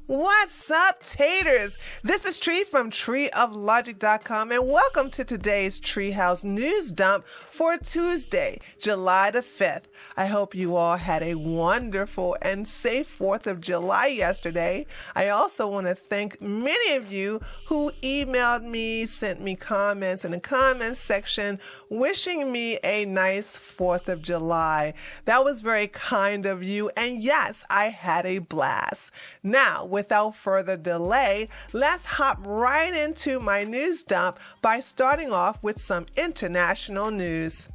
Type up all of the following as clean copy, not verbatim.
What's up, taters? This is Tree from treeoflogic.com, and welcome to today's Treehouse News Dump for Tuesday, July the 5th. I hope you all had a wonderful and safe 4th of July yesterday. I also want to thank many of you who emailed me, sent me comments in the comments section, wishing me a nice 4th of July. That was very kind of you, and yes, I had a blast. Now, without further delay, let's hop right into my news dump by starting off with some international news.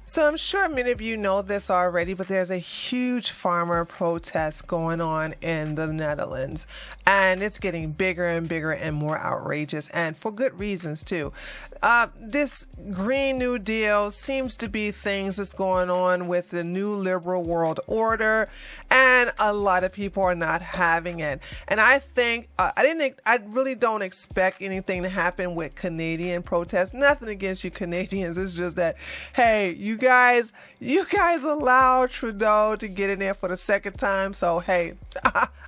So I'm sure many of you know this already, but there's a huge farmer protest going on in the Netherlands, and it's getting bigger and bigger and more outrageous, and for good reasons too. This Green New Deal seems to be things that's going on with the new liberal world order, and a lot of people are not having it. And I think I really don't expect anything to happen with Canadian protests. Nothing against you Canadians. It's just that, hey, you guys allowed Trudeau to get in there for the second time. So, hey,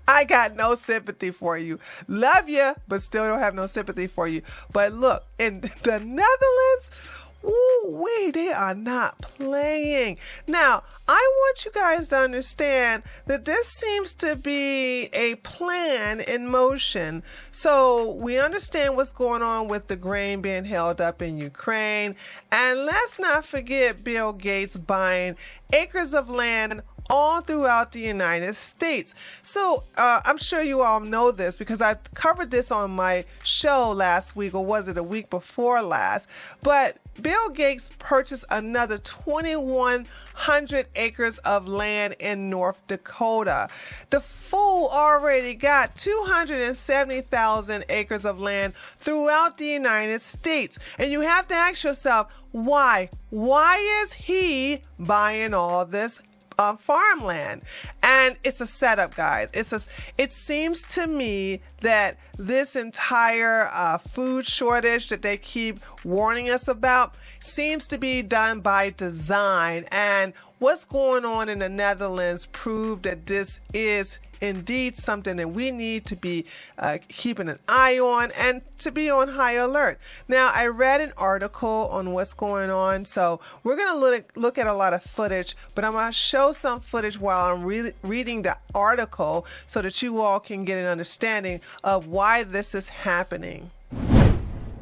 I got no sympathy for you. Love you, but still don't have no sympathy for you. But look, in the Netherlands, they are not playing. Now, I want you guys to understand that this seems to be a plan in motion. So we understand what's going on with the grain being held up in Ukraine. And let's not forget Bill Gates buying acres of land all throughout the United States. So I'm sure you all know this because I covered this on my show last week, or was it a week before last? But Bill Gates purchased another 2,100 acres of land in North Dakota. The fool already got 270,000 acres of land throughout the United States. And you have to ask yourself, why? Why is he buying all this farmland? And it's a setup, guys. It seems to me that this entire food shortage that they keep warning us about seems to be done by design. And what's going on in the Netherlands proved that this is indeed something that we need to be keeping an eye on and to be on high alert. Now, I read an article on what's going on, so we're going to look at a lot of footage, but I'm going to show some footage while I'm reading the article so that you all can get an understanding of why this is happening.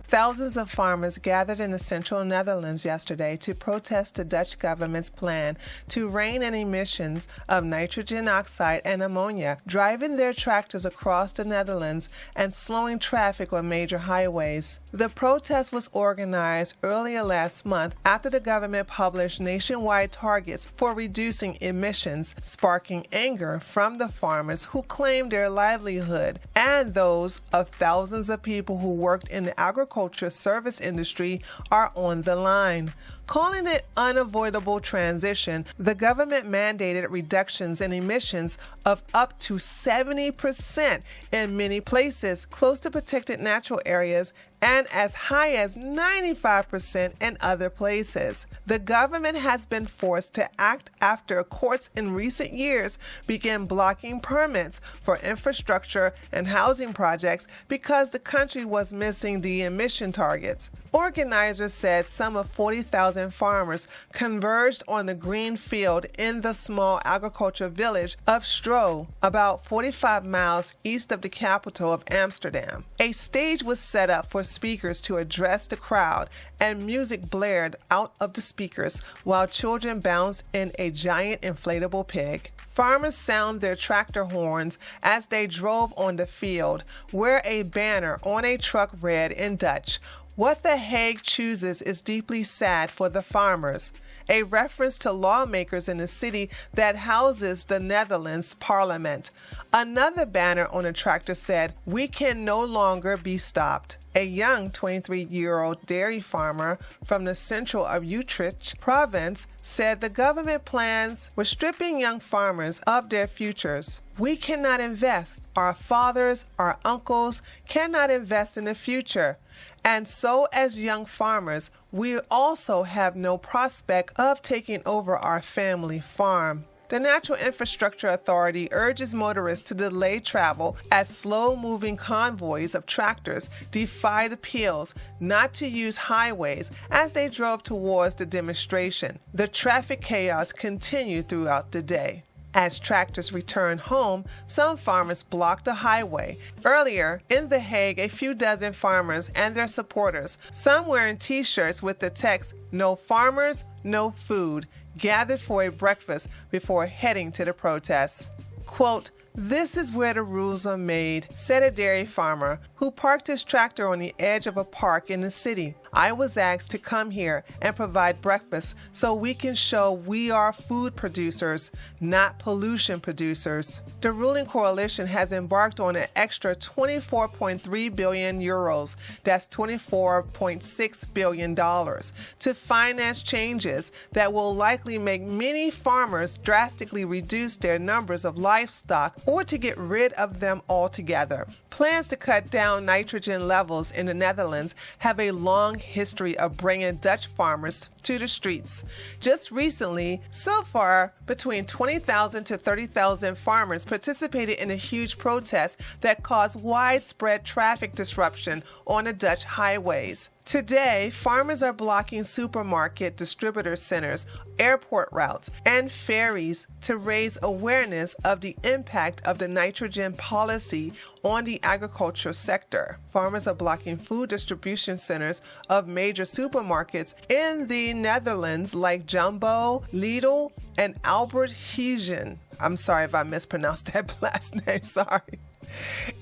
Thousands of farmers gathered in the central Netherlands yesterday to protest the Dutch government's plan to rein in emissions of nitrogen oxide and ammonia, driving their tractors across the Netherlands and slowing traffic on major highways. The protest was organized earlier last month after the government published nationwide targets for reducing emissions, sparking anger from the farmers who claimed their livelihood and those of thousands of people who worked in the agriculture service industry are on the line. Calling it unavoidable transition, the government mandated reductions in emissions of up to 70% in many places close to protected natural areas and as high as 95% in other places. The government has been forced to act after courts in recent years began blocking permits for infrastructure and housing projects because the country was missing the emission targets. Organizers said some of 40,000 farmers converged on the green field in the small agriculture village of Stro, about 45 miles east of the capital of Amsterdam. A stage was set up for speakers to address the crowd, and music blared out of the speakers while children bounced in a giant inflatable pig. Farmers sound their tractor horns as they drove on the field, where a banner on a truck read in Dutch, "What the Hague chooses is deeply sad for the farmers," a reference to lawmakers in the city that houses the Netherlands Parliament. Another banner on a tractor said, "We can no longer be stopped." A young 23-year-old dairy farmer from the central of Utrecht province said the government plans were stripping young farmers of their futures. We cannot invest. Our fathers, our uncles cannot invest in the future. And so as young farmers, we also have no prospect of taking over our family farm. The Natural Infrastructure Authority urges motorists to delay travel as slow-moving convoys of tractors defied appeals not to use highways as they drove towards the demonstration. The traffic chaos continued throughout the day. As tractors returned home, some farmers blocked the highway. Earlier, in The Hague, a few dozen farmers and their supporters, some wearing t-shirts with the text, "No farmers, no food," gathered for a breakfast before heading to the protests. Quote, "This is where the rules are made," said a dairy farmer who parked his tractor on the edge of a park in the city. "I was asked to come here and provide breakfast so we can show we are food producers, not pollution producers." The ruling coalition has embarked on an extra 24.3 billion euros, that's $24.6 billion, to finance changes that will likely make many farmers drastically reduce their numbers of livestock or to get rid of them altogether. Plans to cut down nitrogen levels in the Netherlands have a long history of bringing Dutch farmers to the streets. Just recently, so far, between 20,000 to 30,000 farmers participated in a huge protest that caused widespread traffic disruption on the Dutch highways. Today, farmers are blocking supermarket distributor centers, airport routes, and ferries to raise awareness of the impact of the nitrogen policy on the agricultural sector. Farmers are blocking food distribution centers of major supermarkets in the Netherlands like Jumbo, Lidl, and Albert Heijn. I'm sorry if I mispronounced that last name, sorry.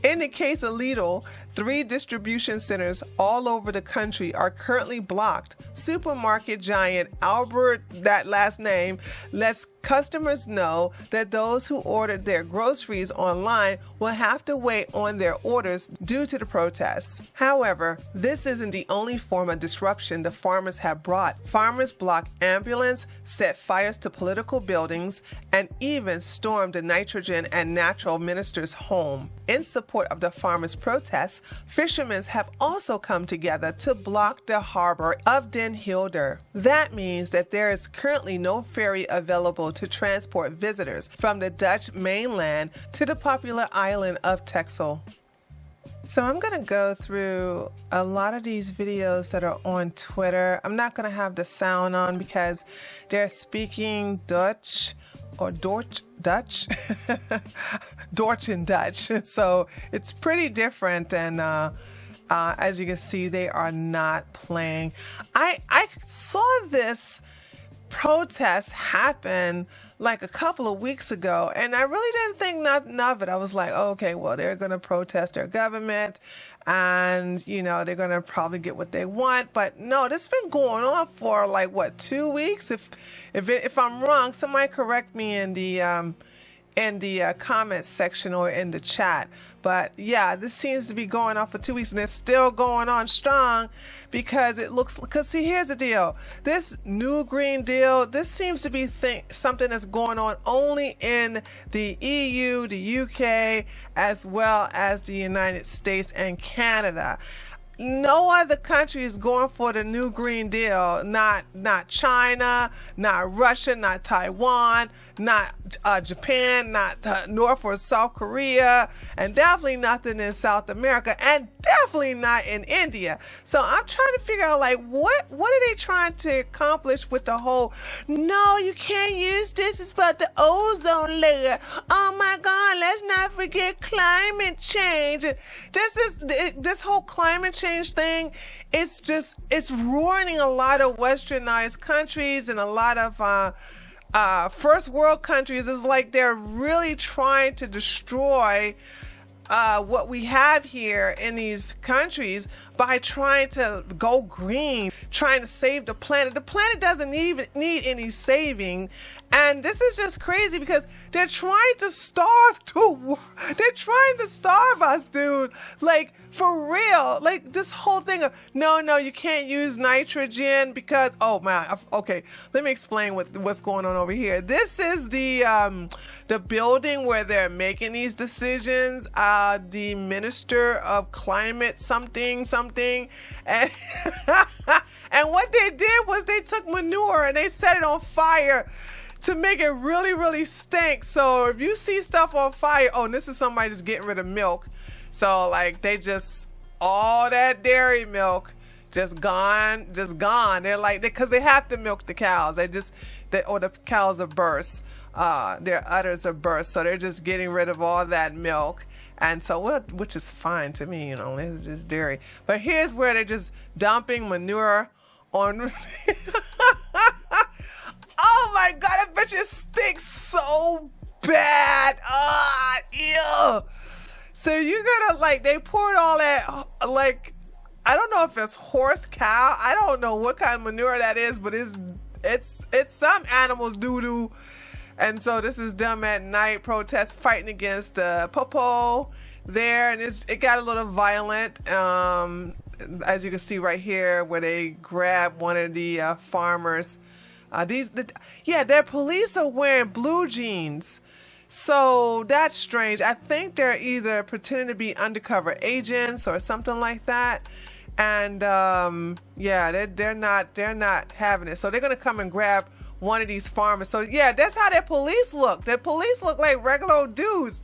In the case of Lidl, 3 distribution centers all over the country are currently blocked. Supermarket giant Albert, that last name, lets customers know that those who ordered their groceries online will have to wait on their orders due to the protests. However, this isn't the only form of disruption the farmers have brought. Farmers blocked ambulance, set fires to political buildings, and even stormed the nitrogen and natural minister's home. In support of the farmers' protests, fishermen have also come together to block the harbor of Den Helder. That means that there is currently no ferry available to transport visitors from the Dutch mainland to the popular island of Texel. So I'm going to go through a lot of these videos that are on Twitter. I'm not going to have the sound on because they're speaking Dutch or Dutch, Deutsch and Dutch. So it's pretty different, and as you can see, they are not playing. I saw this protest happen like a couple of weeks ago, and I really didn't think nothing of it. I was like, oh, okay, well, they're going to protest their government, and they're going to probably get what they want. But no, this has been going on for like 2 weeks. If I'm wrong, somebody correct me in the comments section or in the chat. But yeah, this seems to be going on for 2 weeks, and it's still going on strong because see, here's the deal. This new Green Deal, this seems to be something that's going on only in the EU, the UK, as well as the United States and Canada. No other country is going for the new Green Deal. Not China, not Russia, not Taiwan, not Japan, not North or South Korea, and definitely nothing in South America, and definitely not in India. So I'm trying to figure out, like, what are they trying to accomplish with the whole, no, you can't use this, it's about the ozone layer. Oh my God, let's not forget climate change. This whole climate change thing, it's ruining a lot of westernized countries and a lot of first world countries. It's like they're really trying to destroy what we have here in these countries by trying to go green, trying to save the planet. The planet doesn't even need any saving, And this is just crazy because they're trying to they're trying to starve us, dude. Like, for real. Like, this whole thing of, no, you can't use nitrogen because, oh man, okay, let me explain what's going on over here. This is the building where they're making these decisions. The Minister of Climate something, and and what they did was they took manure and they set it on fire to make it really, really stink. So if you see stuff on fire, oh, and this is somebody just getting rid of milk. So like they just, all that dairy milk just gone. They're like, because they have to milk the cows. Or the cows are burst. Their udders are burst. So they're just getting rid of all that milk. And so, which is fine to me, it's just dairy. But here's where they're just dumping manure on. Oh my God, I bet you stinks so bad. Ew. So you're gonna, they poured all that, I don't know if it's horse, cow. I don't know what kind of manure that is, but it's some animals doo-doo. And so this is them at night, protest, fighting against the popo there. And it got a little violent, as you can see right here, where they grabbed one of the farmers. Their police are wearing blue jeans. So that's strange. I think they're either pretending to be undercover agents or something like that. And they're not having it. So they're gonna come and grab one of these farmers. So yeah, that's how their police look. Their police look like regular old dudes.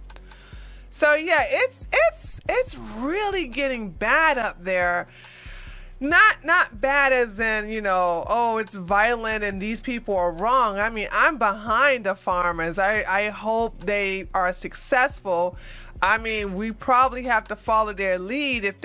So yeah, it's really getting bad up there. Not bad as in, it's violent and these people are wrong. I mean, I'm behind the farmers. I hope they are successful. I mean, we probably have to follow their lead if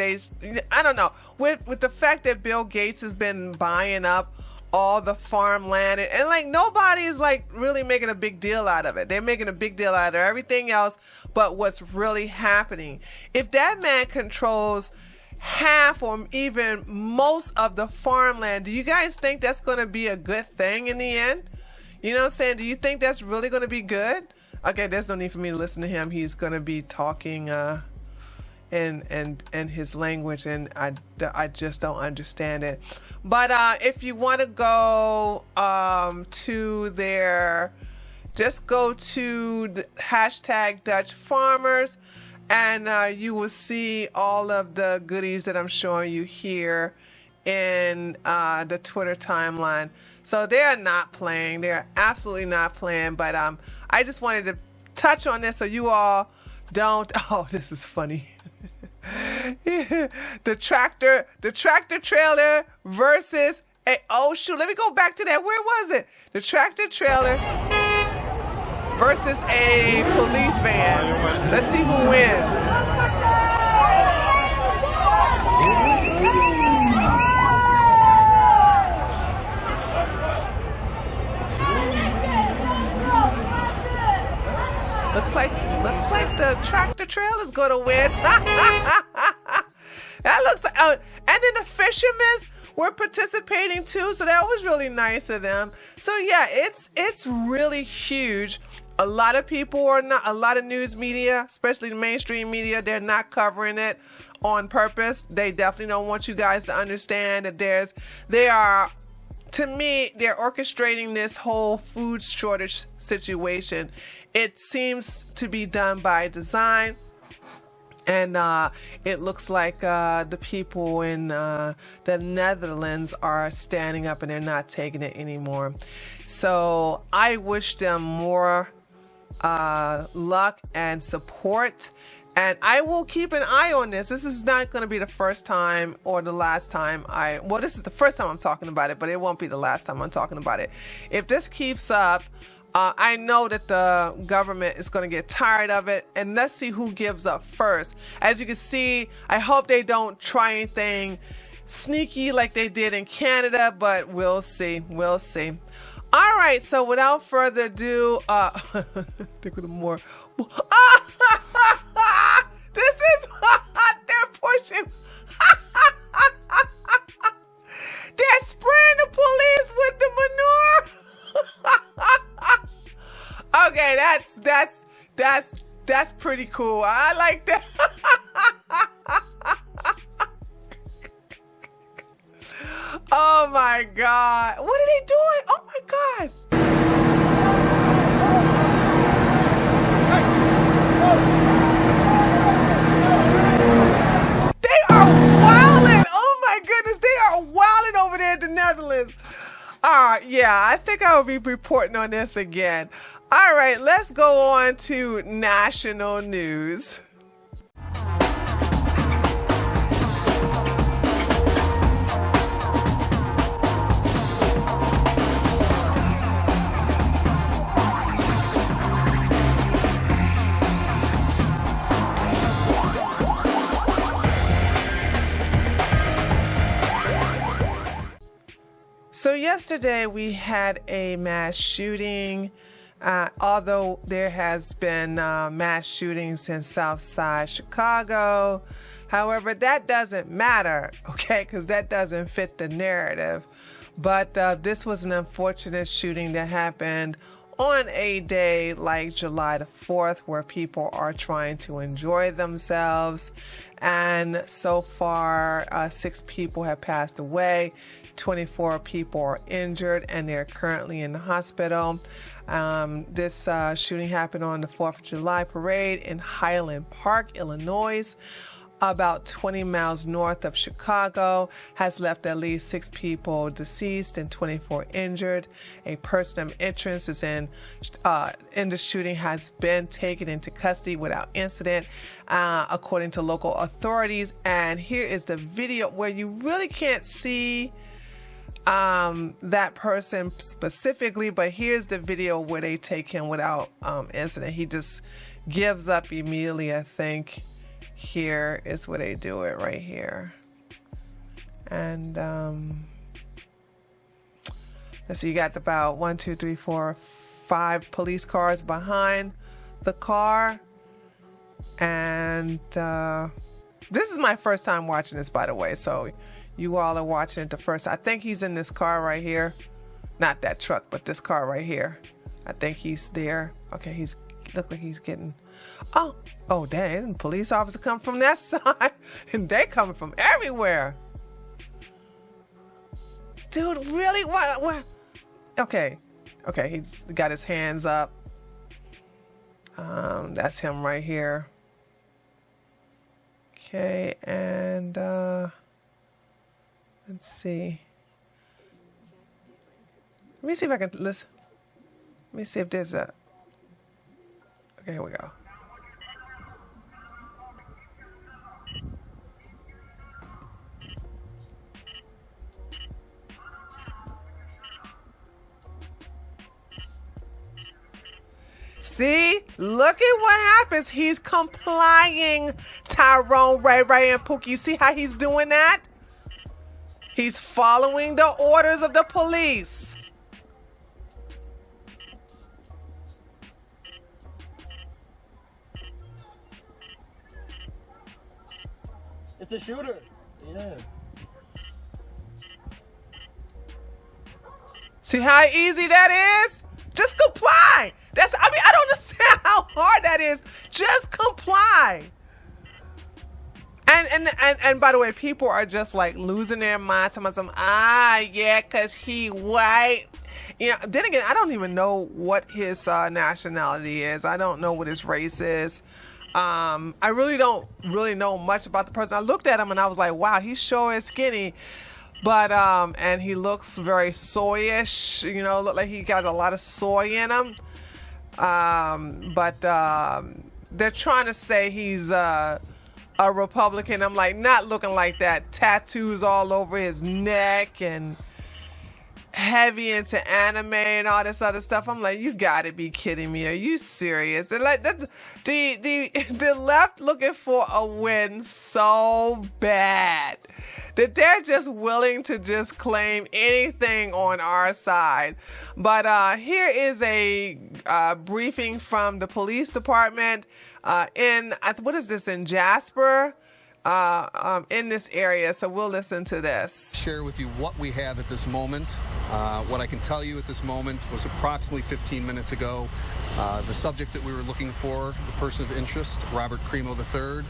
I don't know. With the fact that Bill Gates has been buying up all the farmland and nobody is really making a big deal out of it. They're making a big deal out of everything else but what's really happening. If that man controls half or even most of the farmland, do you guys think that's going to be a good thing in the end? You know what I'm saying? Do you think that's really going to be good? Okay, there's no need for me to listen to him. He's going to be talking in his language, and I just don't understand it. But if you want to go to just go to the hashtag Dutch Farmers, and you will see all of the goodies that I'm showing you here in the Twitter timeline. So they're not playing. They're absolutely not playing. But I just wanted to touch on this so you all don't. Oh, this is funny. The tractor trailer versus let me go back to that. Where was it? The tractor trailer versus a police van. Let's see who wins. Looks like the tractor trailer is going to win. That looks like, and then the fishermen were participating too, so that was really nice of them. So yeah, it's really huge. A lot of people are not, a lot of news media, especially the mainstream media, they're not covering it on purpose. They definitely don't want you guys to understand that to me, they're orchestrating this whole food shortage situation. It seems to be done by design. And it looks like the people in the Netherlands are standing up and they're not taking it anymore. So I wish them more luck and support. And I will keep an eye on this. This is not going to be the first time or the last time this is the first time I'm talking about it, but it won't be the last time I'm talking about it. If this keeps up, I know that the government is going to get tired of it, and let's see who gives up first. As you can see, I hope they don't try anything sneaky like they did in Canada, but we'll see. We'll see. All right, so without further ado, think of the more. This is they're pushing. They're spraying the police with the manure. Okay, that's pretty cool. I like that. Oh my God. What are they doing? Oh my God. They are wilding. Oh my goodness. They are wilding over there in the Netherlands. Yeah, I think I will be reporting on this again. All right, let's go on to national news. So yesterday we had a mass shooting. Although there has been mass shootings in Southside Chicago. However, that doesn't matter, okay, because that doesn't fit the narrative. But this was an unfortunate shooting that happened on a day like July the 4th, where people are trying to enjoy themselves. And so far, 6 people have passed away. 24 people are injured, and they're currently in the hospital. This shooting happened on the 4th of July parade in Highland Park, Illinois, about 20 miles north of Chicago, has left at least 6 people deceased and 24 injured. A person of interest is in the shooting has been taken into custody without incident, according to local authorities. And here is the video where you really can't see that person specifically, but here's the video where they take him without incident. He just gives up immediately, I think. Here is where they do it right here. And let's see, you got about 1, 2, 3, 4, 5 police cars behind the car. And this is my first time watching this, by the way, so you all are watching it the first. I think he's in this car right here. Not that truck, but this car right here. I think he's there. Okay, he's look like he's getting. Oh, dang! Police officer come from that side, and they coming from everywhere. Dude, really? What? Okay, he's got his hands up. That's him right here. Okay, and let's see. Let me see if I can listen. Let me see if there's a. Okay, here we go. See, look at what happens. He's complying, Tyrone, Ray, and Pookie. You see how he's doing that? He's following the orders of the police. It's a shooter. Yeah. See how easy that is? Just comply. I don't understand how hard that is. Just comply. And by the way, people are just like losing their minds. Yeah, cause he white. You know, then again, I don't even know what his nationality is. I don't know what his race is. I really don't know much about the person. I looked at him and I was like, wow, he sure is skinny. But, and he looks very soyish, you know, look like he got a lot of soy in him. But they're trying to say he's a Republican. I'm like, not looking like that. Tattoos all over his neck and heavy into anime and all this other stuff. I'm like, you gotta be kidding me. Are you serious? They're like, the left looking for a win so bad that they're just willing to just claim anything on our side. But here is a briefing from the police department in, what is this, in Jasper? in this area. So we'll listen to this. Share with you what we have at this moment. What I can tell you at this moment was approximately 15 minutes ago. The subject that we were looking for, the person of interest, Robert Cremo III,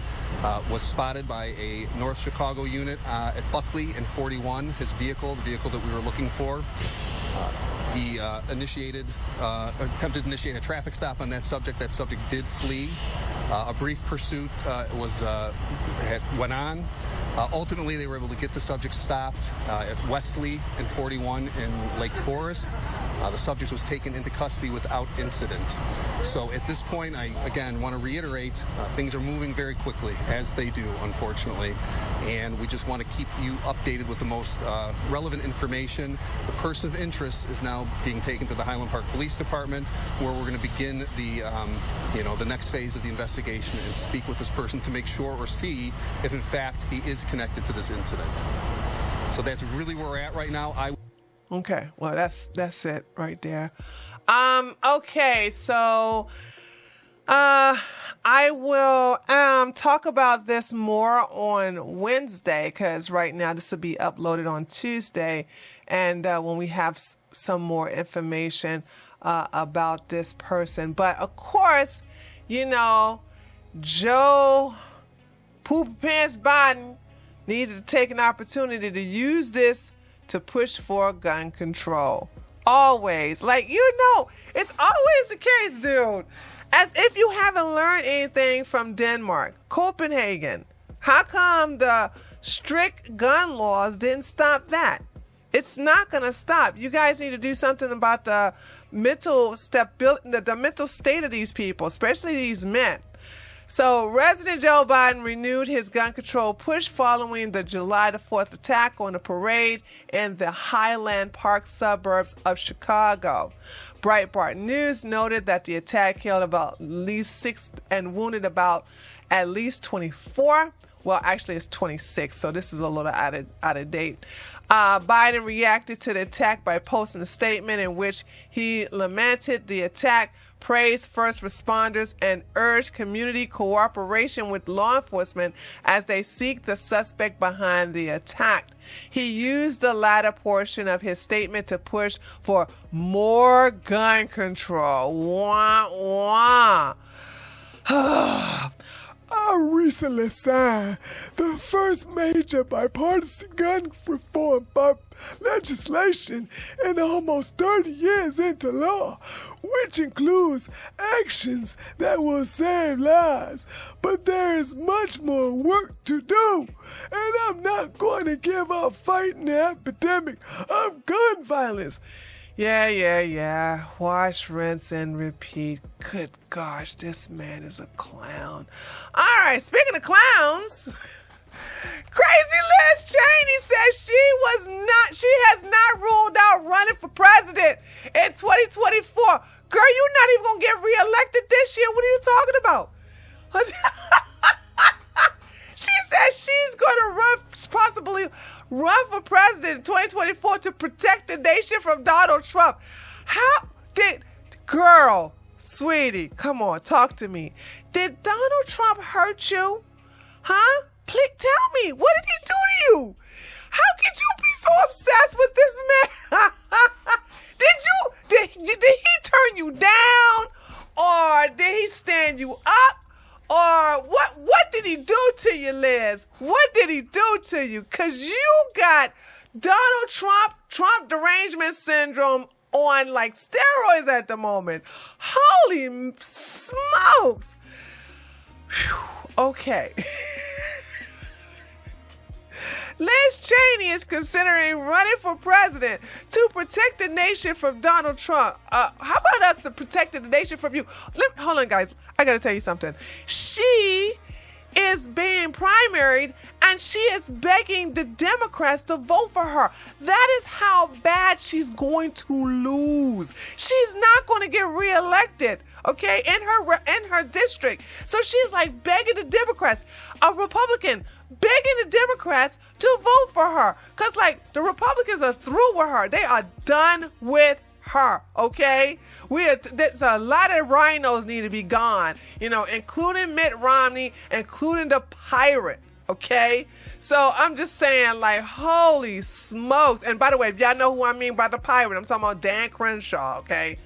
was spotted by a North Chicago unit at Buckley and 41, his vehicle, the vehicle that we were looking for. He attempted to initiate a traffic stop on that subject. That subject did flee. A brief pursuit went on. Ultimately, they were able to get the subject stopped at Wesley and 41 in Lake Forest. The subject was taken into custody without incident. So at this point, I, again, want to reiterate, things are moving very quickly, as they do, unfortunately. And we just want to keep you updated with the most relevant information. The person of interest is now being taken to the Highland Park Police Department, where we're going to begin the next phase of the investigation and speak with this person to make sure or see if, in fact, he is connected to this incident. So that's really where we're at right now. Okay, well, that's it right there. Okay, so I will talk about this more on Wednesday, because right now this will be uploaded on Tuesday, and when we have some more information about this person. But of course, Joe Poop Pants Biden needed to take an opportunity to use this to push for gun control. Always. It's always the case, dude. As if you haven't learned anything from Denmark, Copenhagen. How come the strict gun laws didn't stop that? It's not going to stop. You guys need to do something about the mental state of these people, especially these men. So, President Joe Biden renewed his gun control push following the July the 4th attack on a parade in the Highland Park suburbs of Chicago. Breitbart News noted that the attack killed about at least 6 and wounded about at least 24. Well, actually, it's 26, so this is a little out of date. Biden reacted to the attack by posting a statement in which he lamented the attack, praised first responders, and urged community cooperation with law enforcement as they seek the suspect behind the attack. He used the latter portion of his statement to push for more gun control. Wah, wah. I recently signed the first major bipartisan gun reform legislation in almost 30 years into law, which includes actions that will save lives. But there is much more work to do, and I'm not going to give up fighting the epidemic of gun violence. Yeah. Wash, rinse, and repeat. Good gosh, this man is a clown. All right, speaking of clowns, Crazy Liz Cheney says she has not ruled out running for president in 2024. Girl, you're not even going to get reelected this year. What are you talking about? She says she's going to possibly run for president in 2024 to protect the nation from Donald Trump. Girl, sweetie, come on, talk to me. Did Donald Trump hurt you? Huh? Please tell me, what did he do to you? How could you be so obsessed with this man? Did he turn you down? Or did he stand you up? Or what did he do to you, Liz? What did he do to you? Because you got Donald Trump derangement syndrome on like steroids at the moment. Holy smokes. Whew. Okay. Liz Cheney is considering running for president to protect the nation from Donald Trump. How about us to protect the nation from you? Hold on, guys. I got to tell you something. She is being primaried, and she is begging the Democrats to vote for her. That is how bad she's going to lose. She's not going to get reelected, okay, in her district. So she's like begging the Democrats, a Republican, begging the Democrats to vote for her. Because, like, the Republicans are through with her. They are done with her, okay? There's a lot of rhinos need to be gone, including Mitt Romney, including the pirate, Okay? So I'm just saying, like, holy smokes. And by the way, if y'all know who I mean by the pirate, I'm talking about Dan Crenshaw, okay?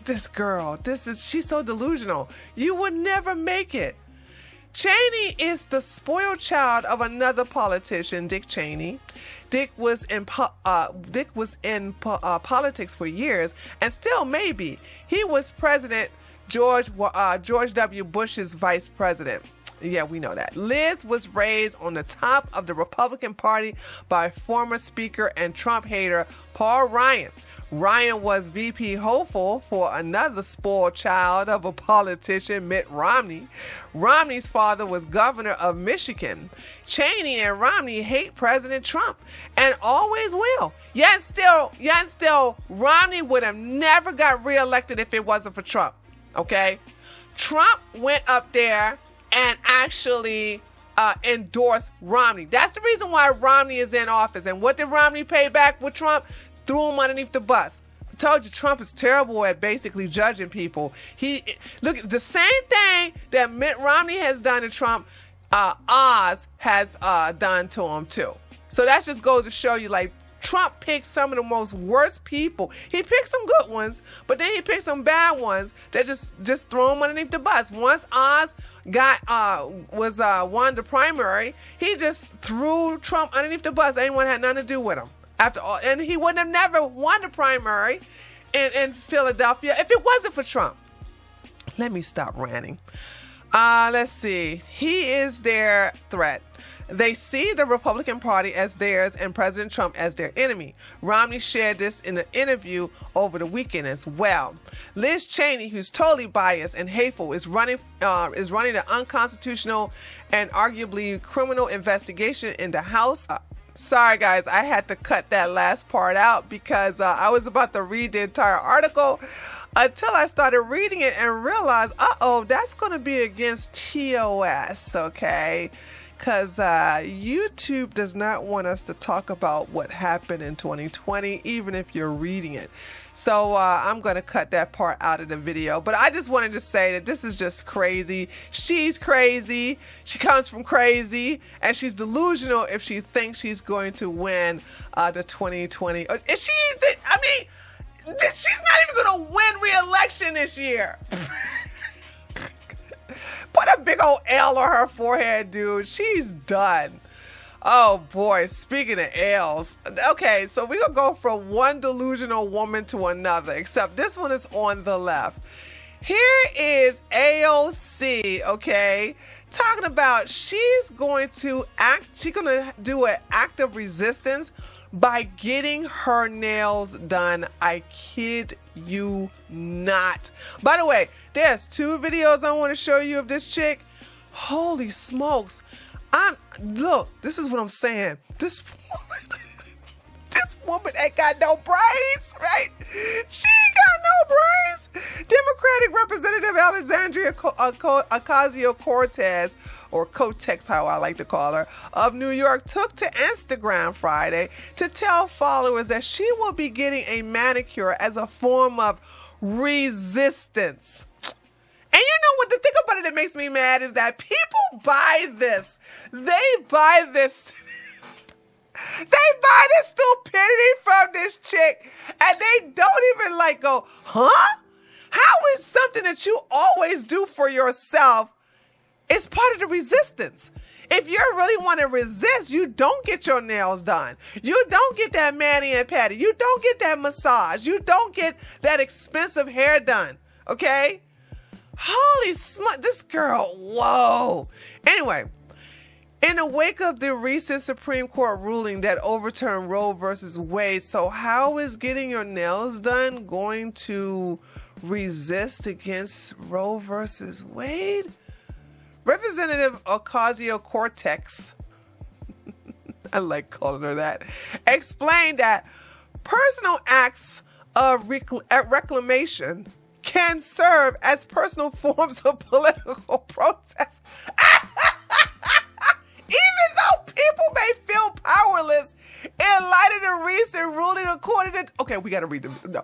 This girl, she's so delusional. You would never make it. Cheney is the spoiled child of another politician, Dick Cheney. Dick was in politics for years, and still maybe. He was President George W. Bush's vice president. Yeah, we know that. Liz was raised on the top of the Republican Party by former Speaker and Trump hater Paul Ryan. Ryan was VP hopeful for another spoiled child of a politician, Mitt Romney. Romney's father was governor of Michigan. Cheney and Romney hate President Trump and always will. Yet still, Romney would have never got reelected if it wasn't for Trump. Okay? Trump went up there and actually endorsed Romney. That's the reason why Romney is in office. And what did Romney pay back with Trump? Threw him underneath the bus. I told you Trump is terrible at basically judging people. Look, the same thing that Mitt Romney has done to Trump, Oz has done to him too. So that just goes to show you, like, Trump picked some of the most worst people. He picked some good ones, but then he picked some bad ones that just throw him underneath the bus. Once Oz won the primary, he just threw Trump underneath the bus. Anyone had nothing to do with him. After all, and he wouldn't have never won the primary in Philadelphia if it wasn't for Trump. Let me stop ranting. Let's see. He is their threat. They see the Republican Party as theirs and President Trump as their enemy. Romney shared this in an interview over the weekend as well. Liz Cheney, who's totally biased and hateful, is running an unconstitutional and arguably criminal investigation in the House. Sorry, guys, I had to cut that last part out because I was about to read the entire article until I started reading it and realized, that's going to be against TOS, okay? Because YouTube does not want us to talk about what happened in 2020, even if you're reading it. So I'm going to cut that part out of the video. But I just wanted to say that this is just crazy. She's crazy. She comes from crazy. And she's delusional if she thinks she's going to win the 2020. She's not even going to win re-election this year. Put a big old L on her forehead, dude. She's done. Oh boy, speaking of L's. Okay, so we're going to go from one delusional woman to another, except this one is on the left. Here is AOC, okay, talking about she's going to do an act of resistance by getting her nails done. I kid you not. By the way, there's 2 videos I want to show you of this chick. Holy smokes. Look, this is what I'm saying. This woman ain't got no brains, right? She ain't got no brains. Democratic Representative Alexandria Ocasio-Cortez, or Kotex, how I like to call her, of New York, took to Instagram Friday to tell followers that she will be getting a manicure as a form of resistance. And you know what? The thing about it that makes me mad is that people buy this. They buy this. They buy this stupidity from this chick, and they don't even go, huh? How is something that you always do for yourself is part of the resistance? If you really want to resist, you don't get your nails done. You don't get that mani and pedi. You don't get that massage. You don't get that expensive hair done, okay? Holy smut, this girl, whoa. Anyway, in the wake of the recent Supreme Court ruling that overturned Roe versus Wade, so how is getting your nails done going to resist against Roe versus Wade? Representative Ocasio-Cortez, I like calling her that, explained that personal acts of reclamation can serve as personal forms of political protest. Even though people may feel powerless In light of the recent ruling according to... Okay, we got to read them. No,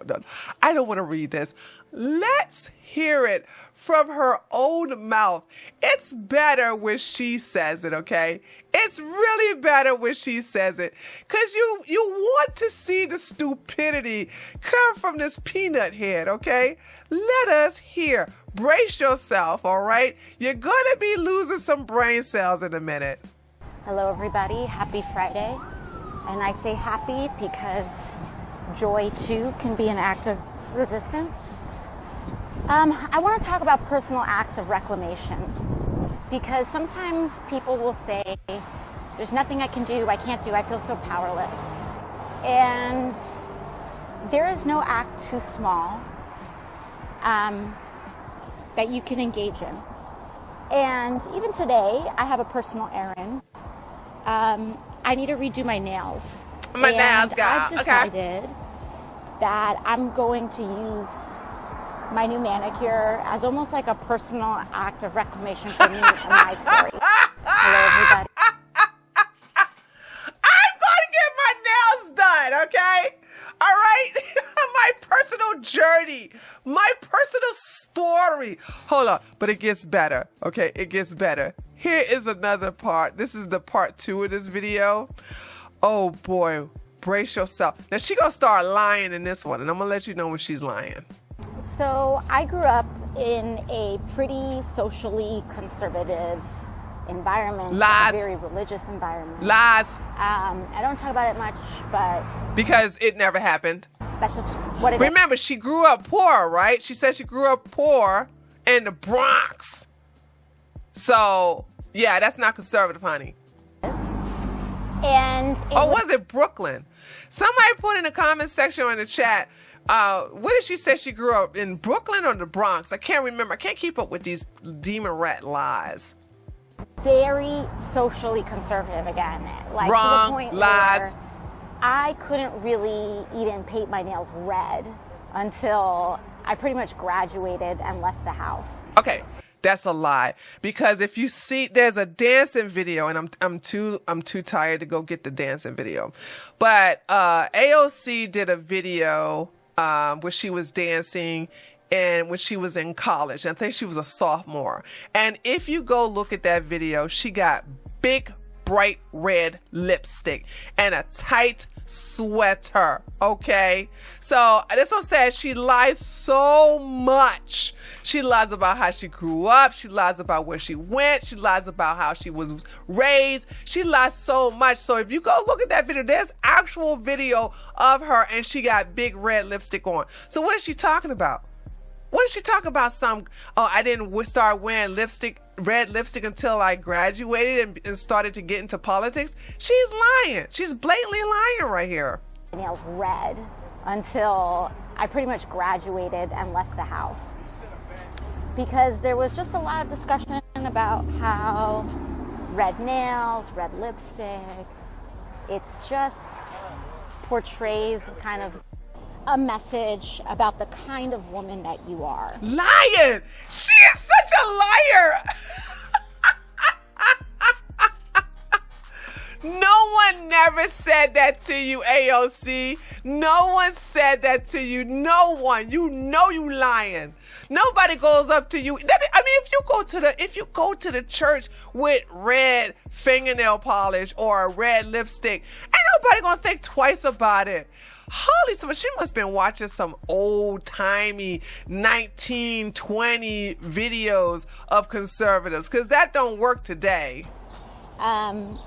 I don't want to read this. Let's hear it from her own mouth. It's better when she says it, okay? It's really better when she says it. Because you want to see the stupidity come from this peanut head, okay? Let us hear. Brace yourself, all right? You're going to be losing some brain cells in a minute. Hello, everybody. Happy Friday. And I say happy because joy, too, can be an act of resistance. I want to talk about personal acts of reclamation because sometimes people will say, there's nothing I can do, I can't do, I feel so powerless. And there is no act too small that you can engage in. And even today, I have a personal errand. I need to redo my nails. My nails, I've decided that I'm going to use my new manicure as almost like a personal act of reclamation for me and my story. Hello, everybody. I'm going to get my nails done, okay? All right? My personal journey, my personal story. Hold on, but it gets better, okay? It gets better. Here is another part. This is the part 2 of this video. Oh, boy. Brace yourself. Now, she going to start lying in this one, and I'm going to let you know when she's lying. So I grew up in a pretty socially conservative environment. Lies. A very religious environment. Lies. I don't talk about it much, but... Because it never happened. That's just what it is. Remember, she grew up poor, right? She said she grew up poor in the Bronx. So, yeah, that's not conservative, honey. And was it Brooklyn? Somebody put in the comment section or in the chat, what did she say she grew up in, Brooklyn or the Bronx? I can't remember. I can't keep up with these demon rat lies. Very socially conservative again. Like, wrong, to the point lies. where I couldn't really even paint my nails red until I pretty much graduated and left the house. Okay, that's a lie. Because if you see, there's a dancing video, and I'm too tired to go get the dancing video. But AOC did a video where she was dancing, and when she was in college. I think she was a sophomore. And if you go look at that video, she got big, bright red lipstick and a tight sweater, okay? So that's what I'm saying. She lies so much. She lies about how she grew up. She lies about where she went. She lies about how she was raised. She lies so much. So if you go look at that video, there's actual video of her and she got big red lipstick on. So what is she talking about? What is she talking about? I didn't start wearing red lipstick until I graduated and started to get into politics. She's lying. She's blatantly lying right here. Nails red until I pretty much graduated and left the house. Because there was just a lot of discussion about how red nails, red lipstick, it's just portrays kind of a message about the kind of woman that you are. Lying! She is such a liar! No one never said that to you, AOC. No one said that to you. No one. You know you lying. Nobody goes up to you. If you go to the church with red fingernail polish or a red lipstick, ain't nobody gonna think twice about it. Holy smokes, she must have been watching some old-timey 1920 videos of conservatives, because that don't work today. And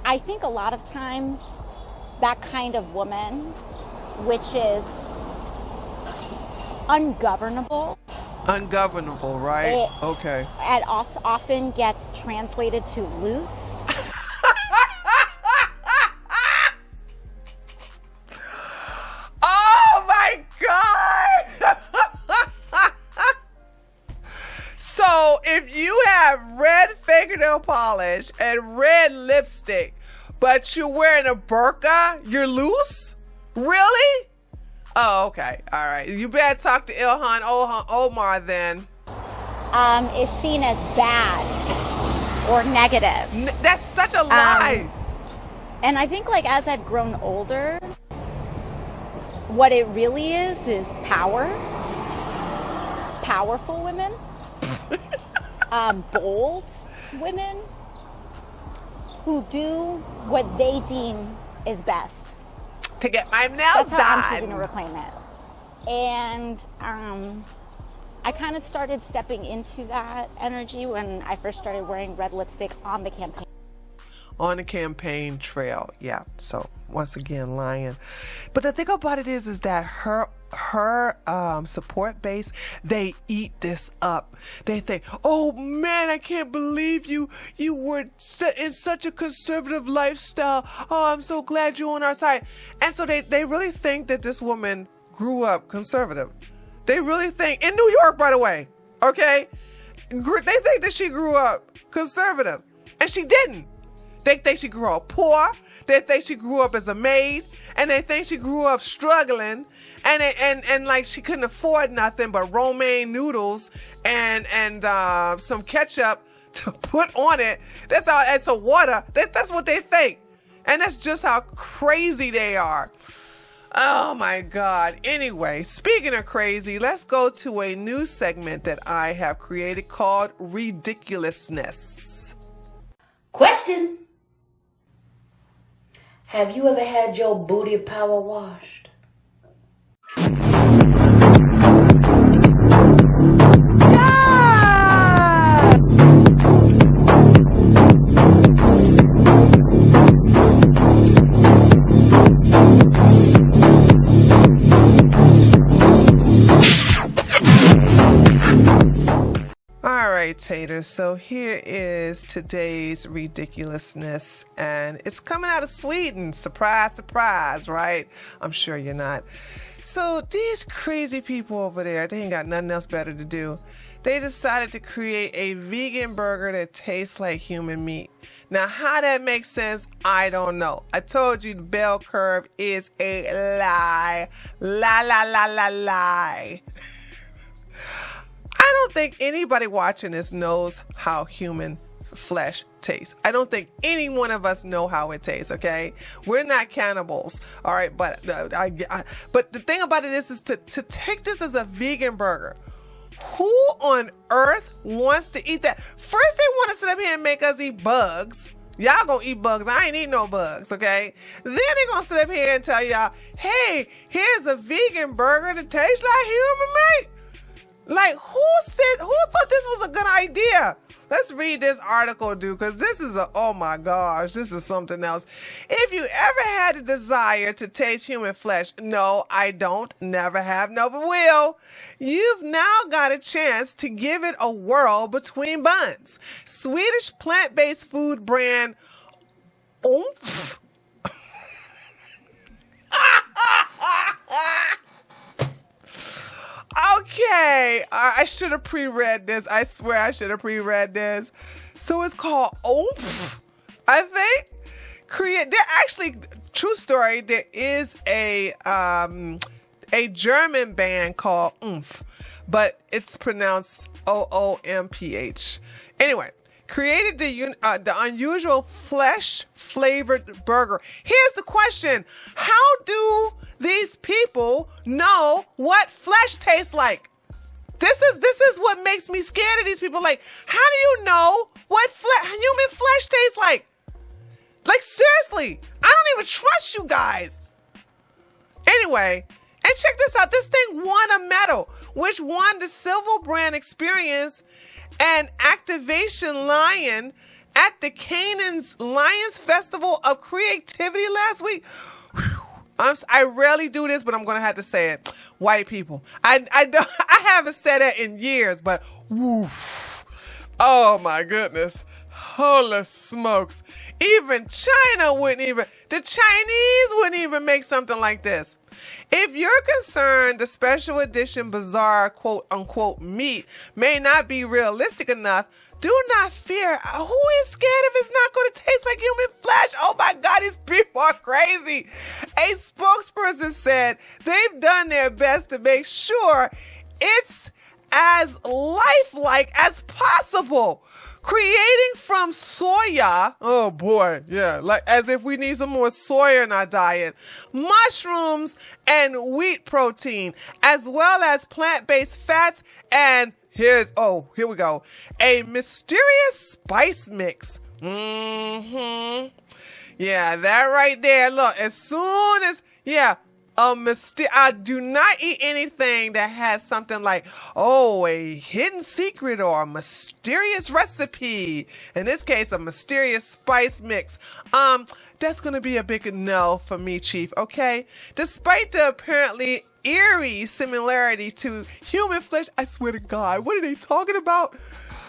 I think a lot of times that kind of woman, which is ungovernable. Ungovernable, right? Okay. It often gets translated to loose. Oh my God! So if you have red fingernail polish and red lipstick, but you're wearing a burqa, you're loose? Really? Oh, okay. All right. You better talk to Ilhan Omar then. Is seen as bad or negative. That's such a lie. And I think like as I've grown older, what it really is power. Powerful women. Bold women who do what they deem is best. To get my nails That's how I'm done. choosing to reclaim it. And I kind of started stepping into that energy when I first started wearing red lipstick on the campaign. On the campaign trail, yeah. So once again, lying. But the thing about it is that her support base, they eat this up. They think, oh man, I can't believe you were in such a conservative lifestyle. Oh, I'm so glad you're on our side. And so they really think that this woman grew up conservative. They really think, in New York, by the way, okay? They think that she grew up conservative, and she didn't. They think she grew up poor. They think she grew up as a maid, and they think she grew up struggling, and like she couldn't afford nothing but romaine noodles and some ketchup to put on it. That's how, and some water. That's what they think, and that's just how crazy they are. Oh my God. Anyway, speaking of crazy, let's go to a new segment that I have created called Ridiculousness. Question. Have you ever had your booty power washed? Taters. So here is today's ridiculousness, and it's coming out of Sweden. Surprise, surprise, right? I'm sure you're not. So these crazy people over there, they ain't got nothing else better to do. They decided to create a vegan burger that tastes like human meat. Now, how that makes sense, I don't know. I told you the bell curve is a lie. Lie. I don't think anybody watching this knows how human flesh tastes. I don't think any one of us know how it tastes, okay? We're not cannibals, all right? But but the thing about it is to take this as a vegan burger. Who on earth wants to eat that? First, they want to sit up here and make us eat bugs. Y'all gonna eat bugs. I ain't eating no bugs, okay? Then they gonna sit up here and tell y'all, hey, here's a vegan burger that tastes like human meat. Like, who thought this was a good idea? Let's read this article, dude, because this is oh my gosh, this is something else. If you ever had a desire to taste human flesh, no, I don't, never have, never will, you've now got a chance to give it a whirl between buns. Swedish plant-based food brand Oomph. Okay, I should have pre-read this. I swear I should have pre-read this. So it's called Oomph, I think. They're actually, true story, there is a German band called Oomph, but it's pronounced O-O-M-P-H. Anyway, created the unusual flesh-flavored burger. Here's the question. How do these people know what flesh tastes like? This is what makes me scared of these people. Like, how do you know what human flesh tastes like? Like, seriously, I don't even trust you guys. Anyway, and check this out. This thing won a medal, which won the Silver Brand Experience and Activation Lion at the Canaan's Lions Festival of Creativity last week. I rarely do this, but I'm going to have to say it. White people. I haven't said that in years, but woof. Oh my goodness. Holy smokes. Even China the Chinese wouldn't even make something like this. If you're concerned the special edition bizarre quote unquote meat may not be realistic enough, do not fear. Who is scared if it's not going to taste like human flesh? Oh my God, these people are crazy. A spokesperson said they've done their best to make sure it's as lifelike as possible. Creating from soya, oh boy, yeah, like as if we need some more soya in our diet, mushrooms and wheat protein, as well as plant-based fats, and here we go, a mysterious spice mix. Yeah, that right there. Look, as soon as, I do not eat anything that has something like, a hidden secret or a mysterious recipe. In this case, a mysterious spice mix. That's going to be a big no for me, Chief, okay? Despite the apparently eerie similarity to human flesh, I swear to God, what are they talking about?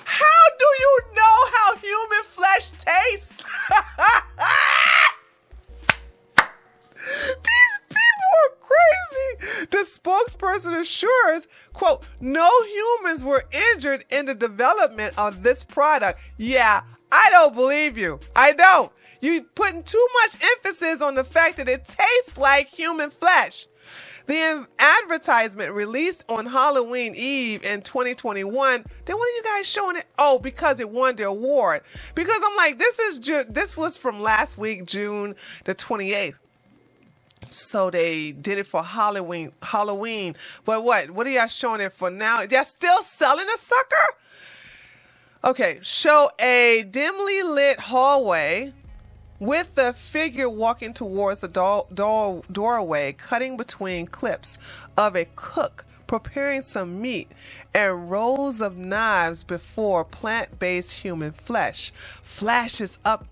How do you know how human flesh tastes? These people are crazy. The spokesperson assures, quote, no humans were injured in the development of this product. Yeah, I don't believe you. I don't. You're putting too much emphasis on the fact that it tastes like human flesh. The advertisement released on Halloween Eve in 2021, then what are you guys showing it? Oh, because it won the award. Because I'm like, this was from last week, June the 28th. So they did it for Halloween. But what are y'all showing it for now? They're still selling a sucker? Okay, show a dimly lit hallway with the figure walking towards the doorway, cutting between clips of a cook preparing some meat and rows of knives before plant-based human flesh flashes up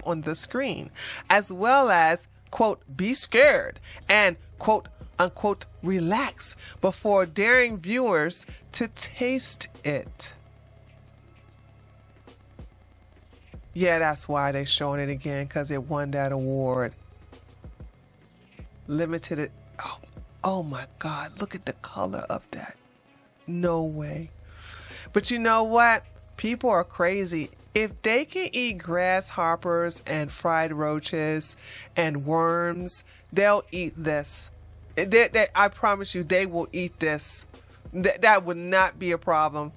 on the screen, as well as, quote, be scared and, quote, unquote, relax before daring viewers to taste it. Yeah, that's why they're showing it again, because it won that award. Limited it. Oh my God, look at the color of that. No way. But you know what? People are crazy. If they can eat grasshoppers and fried roaches and worms, they'll eat this. I promise you, they will eat this. That would not be a problem.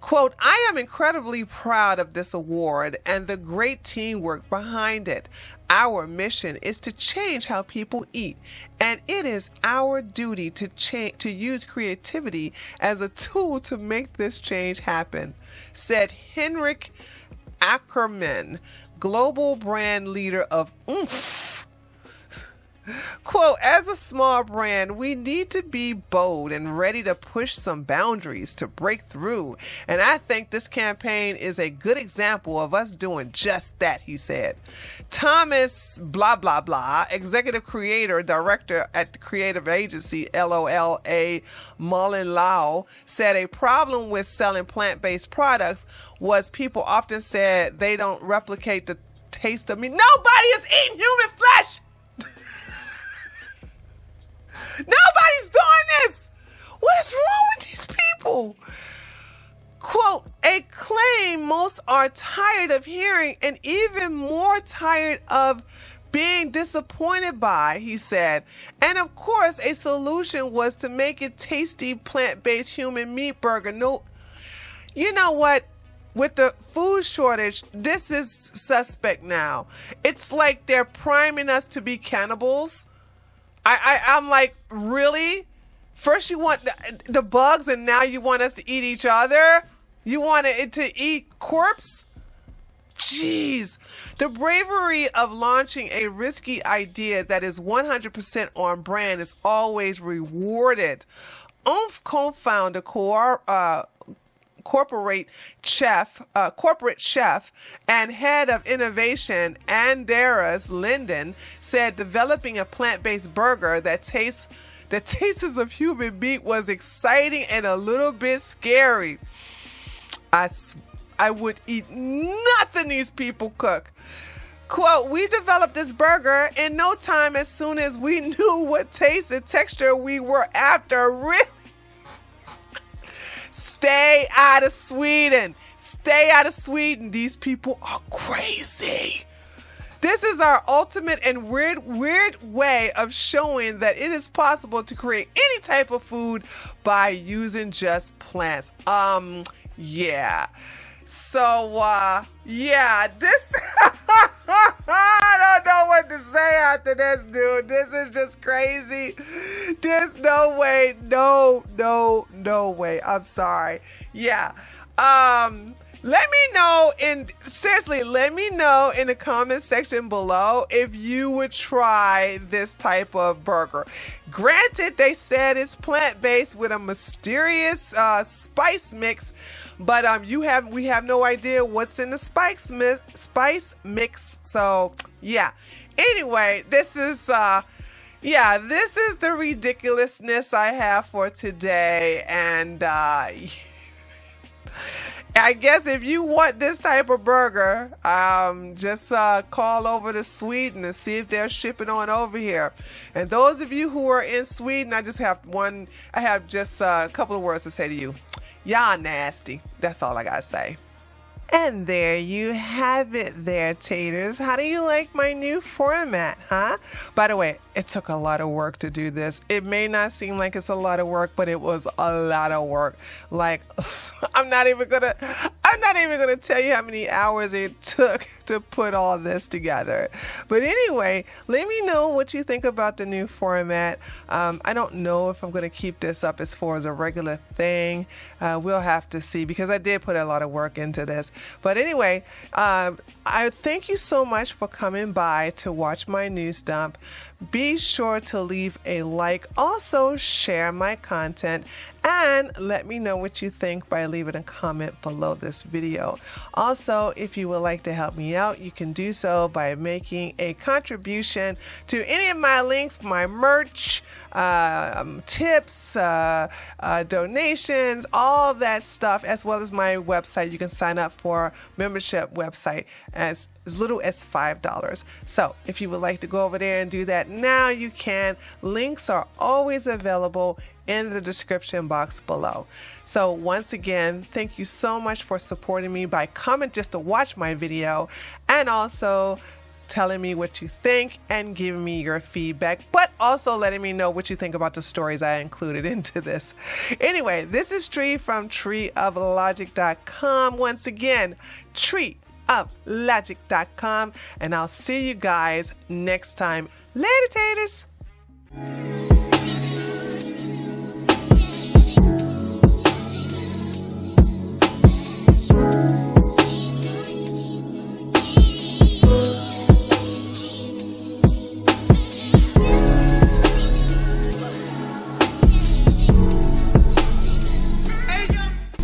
Quote, I am incredibly proud of this award and the great teamwork behind it. Our mission is to change how people eat, and it is our duty to use creativity as a tool to make this change happen, said Henrik Ackerman, global brand leader of Oomph. Quote, as a small brand, we need to be bold and ready to push some boundaries to break through. And I think this campaign is a good example of us doing just that, he said. Thomas blah, blah, blah, executive creator, director at the creative agency LOLA Mullen Lau, said a problem with selling plant-based products was people often said they don't replicate the taste of meat. Nobody is eating human flesh! Nobody's doing this. What is wrong with these people? Quote, a claim most are tired of hearing and even more tired of being disappointed by, he said. And of course, a solution was to make it tasty plant-based human meat burger. No, you know what? With the food shortage, this is suspect now. It's like they're priming us to be cannibals. I'm like, really? First you want the bugs and now you want us to eat each other? You want it to eat corpse? Jeez. The bravery of launching a risky idea that is 100% on brand is always rewarded. Oomph co-founder corporate chef and head of innovation Andreas Linden said developing a plant-based burger that tastes of human meat was exciting and a little bit scary. I would eat nothing these people cook. Quote, we developed this burger in no time as soon as we knew what taste and texture we were after. Really? Stay out of Sweden. Stay out of Sweden. These people are crazy. This is our ultimate and weird way of showing that it is possible to create any type of food by using just plants. Yeah. So, yeah, this, I don't know what to say after this, dude. This is just crazy. There's no way. No way. I'm sorry. Yeah. Let me know let me know in the comment section below if you would try this type of burger. Granted, they said it's plant-based with a mysterious spice mix, but we have no idea what's in the spice mix. So yeah. Anyway, this is the ridiculousness I have for today, and I guess if you want this type of burger, just call over to Sweden and see if they're shipping on over here. And those of you who are in Sweden, I have just a couple of words to say to you. Y'all nasty. That's all I gotta say. And there you have it there, taters. How do you like my new format, huh? By the way, it took a lot of work to do this. It may not seem like it's a lot of work, but it was a lot of work. Like, I'm not even gonna tell you how many hours it took to put all this together. But anyway, let me know what you think about the new format. I don't know if I'm gonna keep this up as far as a regular thing. We'll have to see, because I did put a lot of work into this. But anyway, I thank you so much for coming by to watch my news dump. Be sure to leave a like, also share my content, and let me know what you think by leaving a comment below this video. Also, if you would like to help me out, you can do so by making a contribution to any of my links, my merch, tips, donations, all that stuff, as well as my website. You can sign up for membership website as little as $5. So if you would like to go over there and do that now, you can. Links are always available in the description box below. So once again, thank you so much for supporting me by comment just to watch my video, and also telling me what you think and giving me your feedback, but also letting me know what you think about the stories I included into this. Anyway, this is Tree from treeoflogic.com. Once again, treeoflogic.com, and I'll see you guys next time. Later, taters.